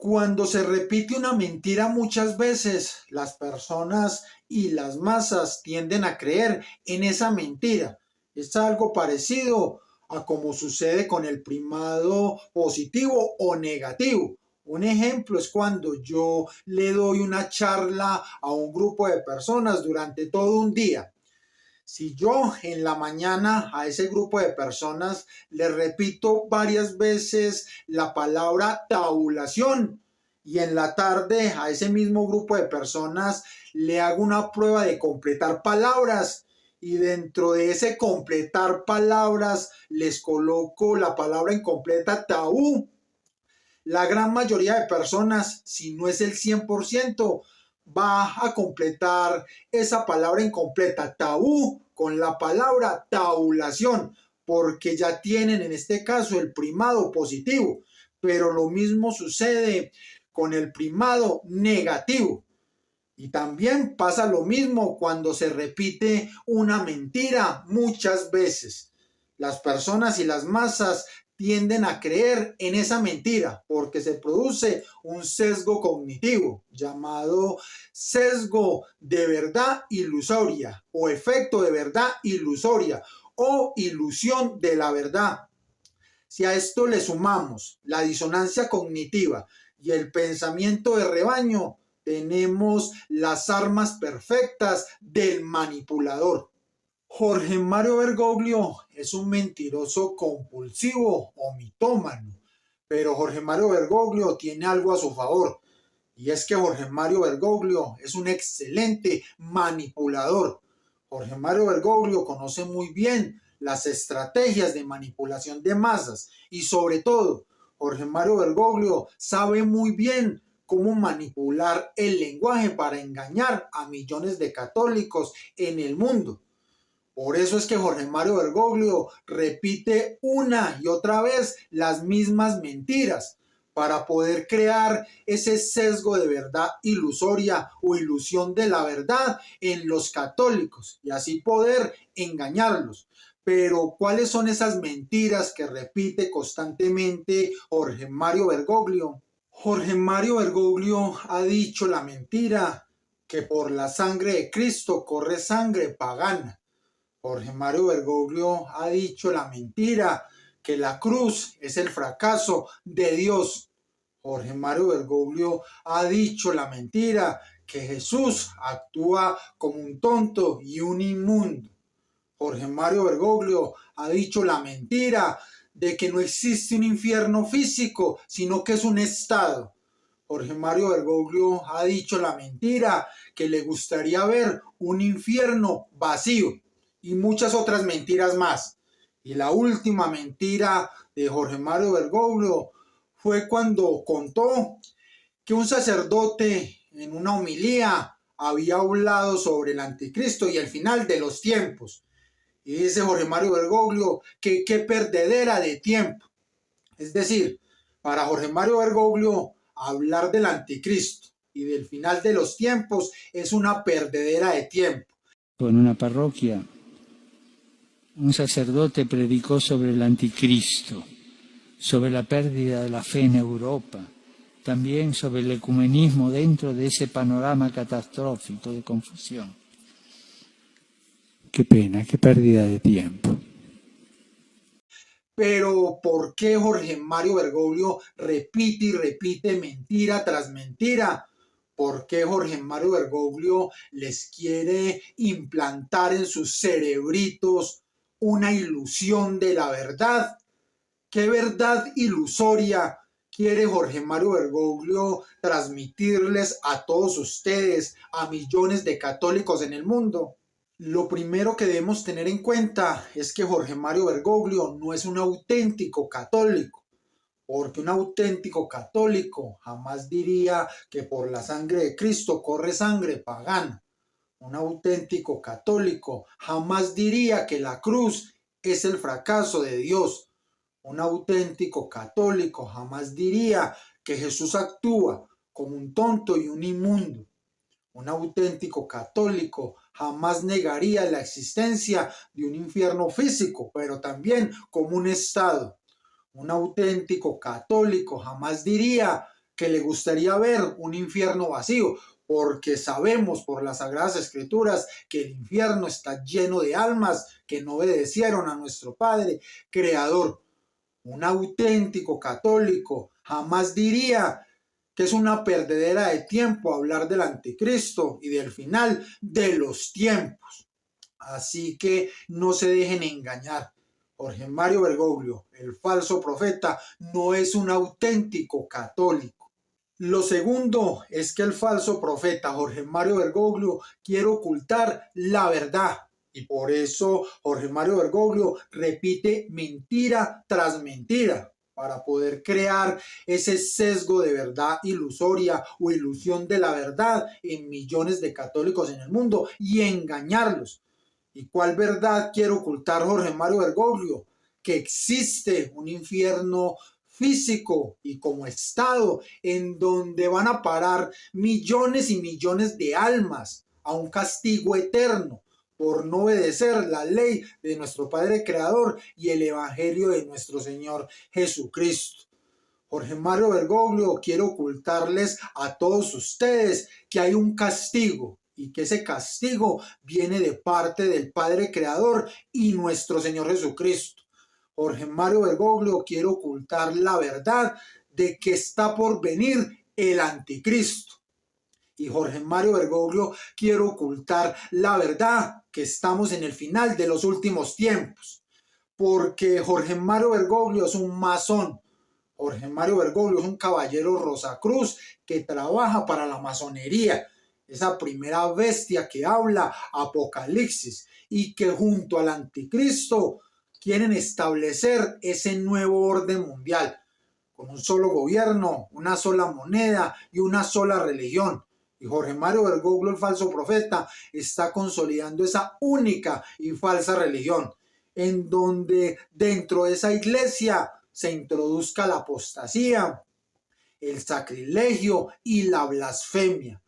Cuando se repite una mentira muchas veces, las personas y las masas tienden a creer en esa mentira. Es algo parecido a como sucede con el primado positivo o negativo. Un ejemplo es cuando yo le doy una charla a un grupo de personas durante todo un día. Si yo en la mañana a ese grupo de personas le repito varias veces la palabra tabulación y en la tarde a ese mismo grupo de personas le hago una prueba de completar palabras y dentro de ese completar palabras les coloco la palabra incompleta tabú, la gran mayoría de personas, si no es el 100%, va a completar esa palabra incompleta, tabú, con la palabra tabulación, porque ya tienen en este caso el primado positivo, pero lo mismo sucede con el primado negativo. Y también pasa lo mismo cuando se repite una mentira muchas veces. Las personas y las masas tienden a creer en esa mentira porque se produce un sesgo cognitivo llamado sesgo de verdad ilusoria o efecto de verdad ilusoria o ilusión de la verdad. Si a esto le sumamos la disonancia cognitiva y el pensamiento de rebaño, tenemos las armas perfectas del manipulador. Jorge Mario Bergoglio es un mentiroso compulsivo o mitómano, pero Jorge Mario Bergoglio tiene algo a su favor, y es que Jorge Mario Bergoglio es un excelente manipulador. Jorge Mario Bergoglio conoce muy bien las estrategias de manipulación de masas y sobre todo, Jorge Mario Bergoglio sabe muy bien cómo manipular el lenguaje para engañar a millones de católicos en el mundo. Por eso es que Jorge Mario Bergoglio repite una y otra vez las mismas mentiras para poder crear ese sesgo de verdad ilusoria o ilusión de la verdad en los católicos y así poder engañarlos. Pero ¿cuáles son esas mentiras que repite constantemente Jorge Mario Bergoglio? Jorge Mario Bergoglio ha dicho la mentira que por la sangre de Cristo corre sangre pagana. Jorge Mario Bergoglio ha dicho la mentira que la cruz es el fracaso de Dios. Jorge Mario Bergoglio ha dicho la mentira que Jesús actúa como un tonto y un inmundo. Jorge Mario Bergoglio ha dicho la mentira de que no existe un infierno físico, sino que es un estado. Jorge Mario Bergoglio ha dicho la mentira que le gustaría ver un infierno vacío y muchas otras mentiras más. Y la última mentira de Jorge Mario Bergoglio fue cuando contó que un sacerdote en una homilía había hablado sobre el anticristo y el final de los tiempos. Y dice Jorge Mario Bergoglio que qué perdedera de tiempo. Es decir, para Jorge Mario Bergoglio, hablar del anticristo y del final de los tiempos es una perdedera de tiempo. En una parroquia, un sacerdote predicó sobre el anticristo, sobre la pérdida de la fe en Europa, también sobre el ecumenismo dentro de ese panorama catastrófico de confusión. Qué pena, qué pérdida de tiempo. Pero ¿por qué Jorge Mario Bergoglio repite y repite mentira tras mentira? ¿Por qué Jorge Mario Bergoglio les quiere implantar en sus cerebritos una ilusión de la verdad? ¿Qué verdad ilusoria quiere Jorge Mario Bergoglio transmitirles a todos ustedes, a millones de católicos en el mundo? Lo primero que debemos tener en cuenta es que Jorge Mario Bergoglio no es un auténtico católico, porque un auténtico católico jamás diría que por la sangre de Cristo corre sangre pagana. Un auténtico católico jamás diría que la cruz es el fracaso de Dios. Un auténtico católico jamás diría que Jesús actúa como un tonto y un inmundo. Un auténtico católico jamás negaría la existencia de un infierno físico, pero también como un estado. Un auténtico católico jamás diría que le gustaría ver un infierno vacío, porque sabemos por las Sagradas Escrituras que el infierno está lleno de almas que no obedecieron a nuestro Padre Creador. Un auténtico católico jamás diría que es una perdedera de tiempo hablar del anticristo y del final de los tiempos. Así que no se dejen engañar. Jorge Mario Bergoglio, el falso profeta, no es un auténtico católico. Lo segundo es que el falso profeta Jorge Mario Bergoglio quiere ocultar la verdad. Y por eso Jorge Mario Bergoglio repite mentira tras mentira para poder crear ese sesgo de verdad ilusoria o ilusión de la verdad en millones de católicos en el mundo y engañarlos. ¿Y cuál verdad quiere ocultar Jorge Mario Bergoglio? Que existe un infierno físico y como estado en donde van a parar millones y millones de almas a un castigo eterno por no obedecer la ley de nuestro Padre Creador y el Evangelio de nuestro Señor Jesucristo. Jorge Mario Bergoglio quiere ocultarles a todos ustedes que hay un castigo y que ese castigo viene de parte del Padre Creador y nuestro Señor Jesucristo. Jorge Mario Bergoglio quiere ocultar la verdad de que está por venir el anticristo. Y Jorge Mario Bergoglio quiere ocultar la verdad que estamos en el final de los últimos tiempos. Porque Jorge Mario Bergoglio es un masón. Jorge Mario Bergoglio es un caballero Rosacruz que trabaja para la masonería, esa primera bestia que habla Apocalipsis y que junto al anticristo quieren establecer ese nuevo orden mundial con un solo gobierno, una sola moneda y una sola religión. Y Jorge Mario Bergoglio, el falso profeta, está consolidando esa única y falsa religión, en donde dentro de esa iglesia se introduzca la apostasía, el sacrilegio y la blasfemia.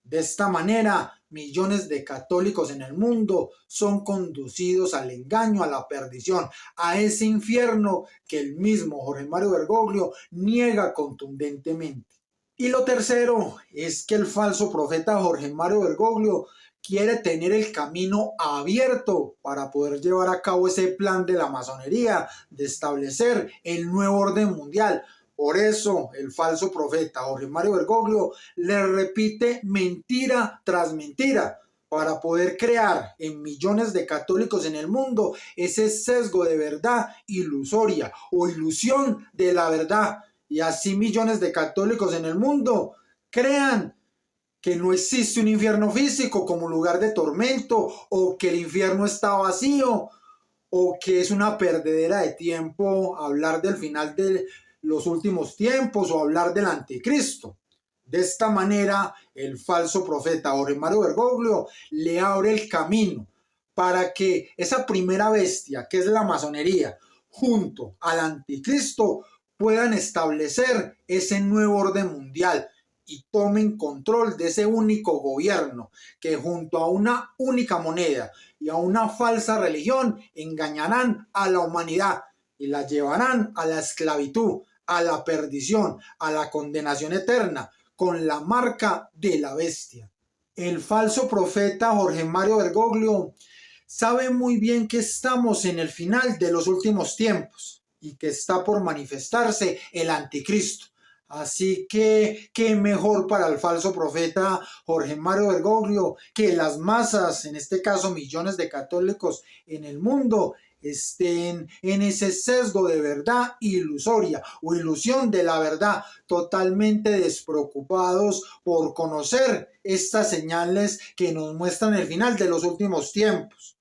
De esta manera, millones de católicos en el mundo son conducidos al engaño, a la perdición, a ese infierno que el mismo Jorge Mario Bergoglio niega contundentemente. Y lo tercero es que el falso profeta Jorge Mario Bergoglio quiere tener el camino abierto para poder llevar a cabo ese plan de la masonería de establecer el nuevo orden mundial. Por eso el falso profeta Jorge Mario Bergoglio le repite mentira tras mentira para poder crear en millones de católicos en el mundo ese sesgo de verdad ilusoria o ilusión de la verdad. Y así millones de católicos en el mundo crean que no existe un infierno físico como lugar de tormento, o que el infierno está vacío, o que es una perdedera de tiempo hablar del final de los últimos tiempos o hablar del anticristo. De esta manera, el falso profeta Jorge Mario Bergoglio le abre el camino para que esa primera bestia, que es la masonería, junto al anticristo, puedan establecer ese nuevo orden mundial y tomen control de ese único gobierno que junto a una única moneda y a una falsa religión engañarán a la humanidad y la llevarán a la esclavitud, a la perdición, a la condenación eterna con la marca de la bestia. El falso profeta Jorge Mario Bergoglio sabe muy bien que estamos en el final de los últimos tiempos y que está por manifestarse el anticristo. Así que, qué mejor para el falso profeta Jorge Mario Bergoglio que las masas, en este caso millones de católicos en el mundo, estén en ese sesgo de verdad ilusoria o ilusión de la verdad, totalmente despreocupados por conocer estas señales que nos muestran el final de los últimos tiempos,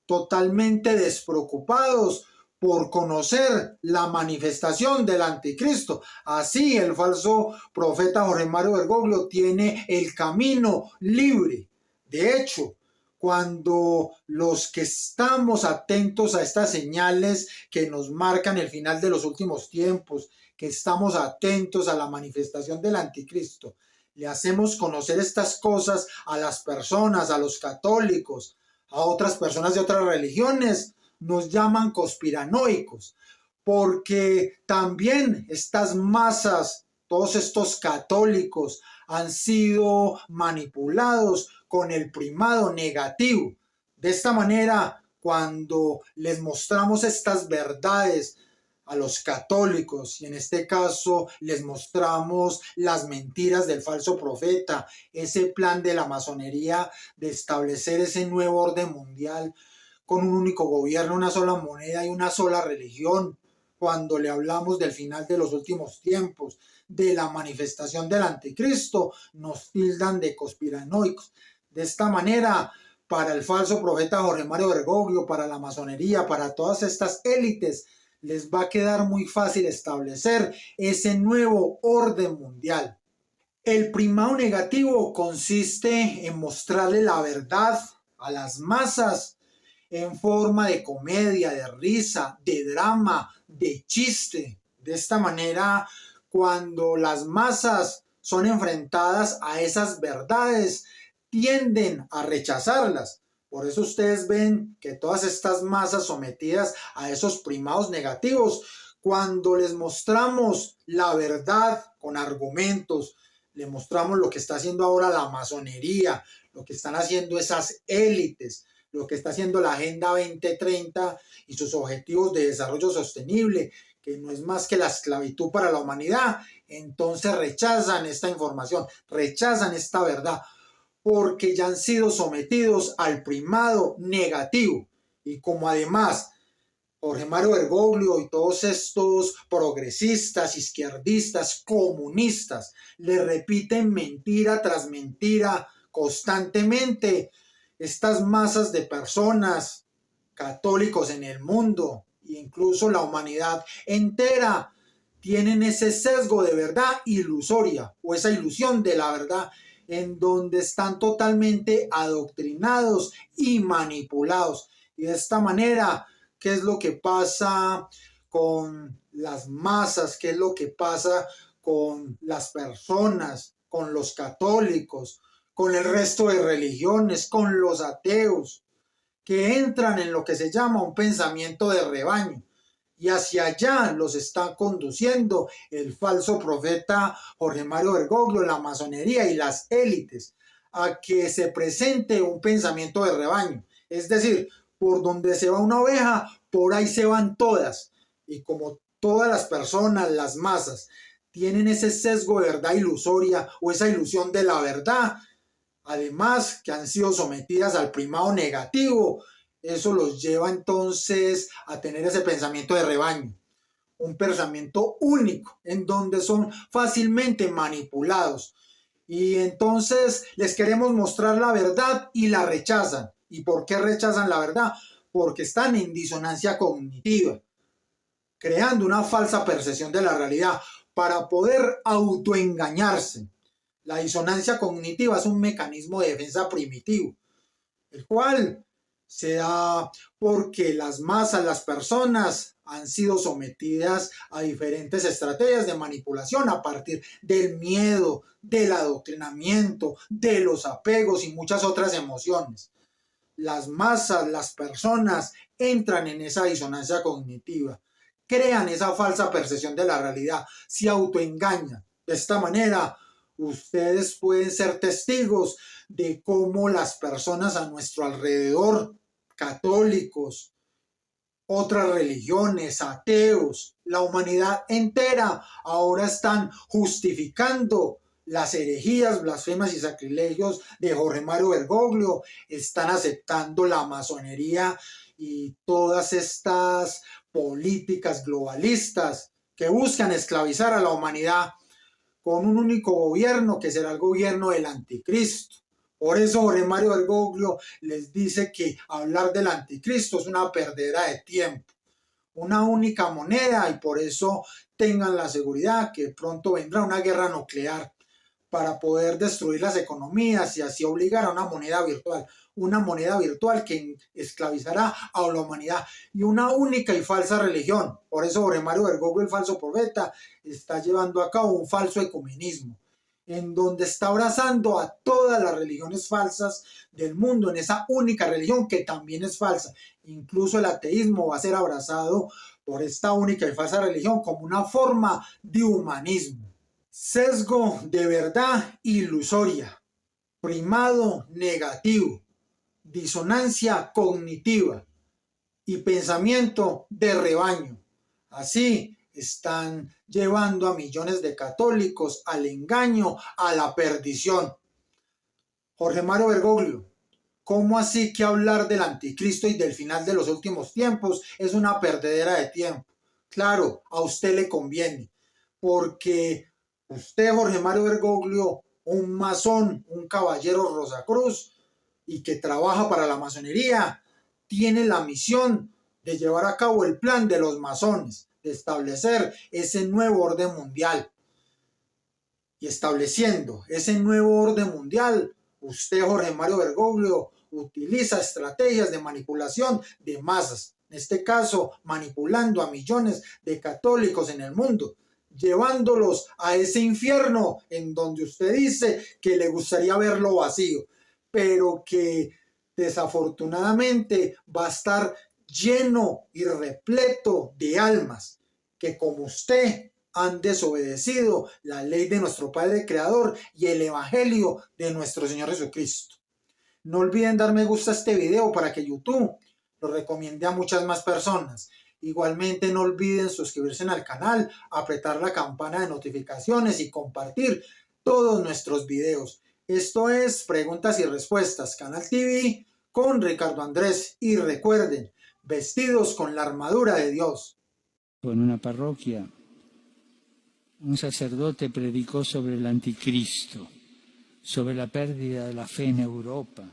totalmente despreocupados por conocer la manifestación del anticristo. Así el falso profeta Jorge Mario Bergoglio tiene el camino libre. De hecho, cuando los que estamos atentos a estas señales que nos marcan el final de los últimos tiempos, que estamos atentos a la manifestación del anticristo, le hacemos conocer estas cosas a las personas, a los católicos, a otras personas de otras religiones, nos llaman conspiranoicos, porque también estas masas todos estos católicos han sido manipulados con el primado negativo. De esta manera, cuando les mostramos estas verdades a los católicos, y en este caso les mostramos las mentiras del falso profeta, ese plan de la masonería de establecer ese nuevo orden mundial con un único gobierno, una sola moneda y una sola religión, cuando le hablamos del final de los últimos tiempos, de la manifestación del anticristo, nos tildan de conspiranoicos. De esta manera, para el falso profeta Jorge Mario Bergoglio, para la masonería, para todas estas élites, les va a quedar muy fácil establecer ese nuevo orden mundial. El primado negativo consiste en mostrarle la verdad a las masas en forma de comedia, de risa, de drama, de chiste. De esta manera, cuando las masas son enfrentadas a esas verdades, tienden a rechazarlas. Por eso ustedes ven que todas estas masas sometidas a esos primados negativos, cuando les mostramos la verdad con argumentos, les mostramos lo que está haciendo ahora la masonería, lo que están haciendo esas élites, lo que está haciendo la Agenda 2030 y sus objetivos de desarrollo sostenible, que no es más que la esclavitud para la humanidad, entonces rechazan esta información, rechazan esta verdad, porque ya han sido sometidos al primado negativo. Y como además Jorge Mario Bergoglio y todos estos progresistas, izquierdistas, comunistas le repiten mentira tras mentira constantemente, estas masas de personas, católicos en el mundo, e incluso la humanidad entera, tienen ese sesgo de verdad ilusoria o esa ilusión de la verdad, en donde están totalmente adoctrinados y manipulados. Y de esta manera, ¿qué es lo que pasa con las masas? ¿Qué es lo que pasa con las personas, con los católicos, con el resto de religiones, con los ateos, que entran en lo que se llama un pensamiento de rebaño? Y hacia allá los está conduciendo el falso profeta Jorge Mario Bergoglio, la masonería y las élites, a que se presente un pensamiento de rebaño. Es decir, por donde se va una oveja, por ahí se van todas. Y como todas las personas, las masas, tienen ese sesgo de verdad ilusoria o esa ilusión de la verdad, además que han sido sometidas al primado negativo, eso los lleva entonces a tener ese pensamiento de rebaño, un pensamiento único, en donde son fácilmente manipulados. Y entonces les queremos mostrar la verdad y la rechazan. ¿Y por qué rechazan la verdad? Porque están en disonancia cognitiva, creando una falsa percepción de la realidad para poder autoengañarse. La disonancia cognitiva es un mecanismo de defensa primitivo, el cual se da porque las masas, las personas han sido sometidas a diferentes estrategias de manipulación a partir del miedo, del adoctrinamiento, de los apegos y muchas otras emociones. Las masas, las personas entran en esa disonancia cognitiva, crean esa falsa percepción de la realidad, se autoengañan. De esta manera, ustedes pueden ser testigos de cómo las personas a nuestro alrededor, católicos, otras religiones, ateos, la humanidad entera, ahora están justificando las herejías, blasfemas y sacrilegios de Jorge Mario Bergoglio, están aceptando la masonería y todas estas políticas globalistas que buscan esclavizar a la humanidad con un único gobierno que será el gobierno del anticristo. Por eso Jorge Mario Bergoglio les dice que hablar del anticristo es una perdedera de tiempo, una única moneda, y por eso tengan la seguridad que pronto vendrá una guerra nuclear para poder destruir las economías y así obligar a una moneda virtual que esclavizará a la humanidad, y una única y falsa religión. Por eso Jorge Mario Bergoglio, el falso profeta, está llevando a cabo un falso ecumenismo, en donde está abrazando a todas las religiones falsas del mundo en esa única religión que también es falsa. Incluso el ateísmo va a ser abrazado por esta única y falsa religión como una forma de humanismo. Sesgo de verdad ilusoria, primado negativo, disonancia cognitiva y pensamiento de rebaño. Así están llevando a millones de católicos al engaño, a la perdición. Jorge Mario Bergoglio, ¿cómo así que hablar del anticristo y del final de los últimos tiempos es una perdedera de tiempo? Claro, a usted le conviene, porque usted, Jorge Mario Bergoglio, un masón, un caballero Rosacruz y que trabaja para la masonería, tiene la misión de llevar a cabo el plan de los masones, de establecer ese nuevo orden mundial. Y estableciendo ese nuevo orden mundial, usted, Jorge Mario Bergoglio, utiliza estrategias de manipulación de masas, en este caso manipulando a millones de católicos en el mundo, llevándolos a ese infierno en donde usted dice que le gustaría verlo vacío, pero que desafortunadamente va a estar lleno y repleto de almas que, como usted, han desobedecido la ley de nuestro Padre Creador y el Evangelio de nuestro Señor Jesucristo. No olviden dar me gusta a este video para que YouTube lo recomiende a muchas más personas. Igualmente no olviden suscribirse al canal, apretar la campana de notificaciones y compartir todos nuestros videos. Esto es Preguntas y Respuestas, Canal TV con Ricardo Andrés. Y recuerden, vestidos con la armadura de Dios. En una parroquia, un sacerdote predicó sobre el anticristo, sobre la pérdida de la fe en Europa,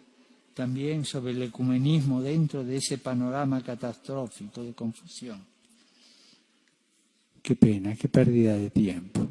también sobre el ecumenismo dentro de ese panorama catastrófico de confusión. Qué pena, qué pérdida de tiempo.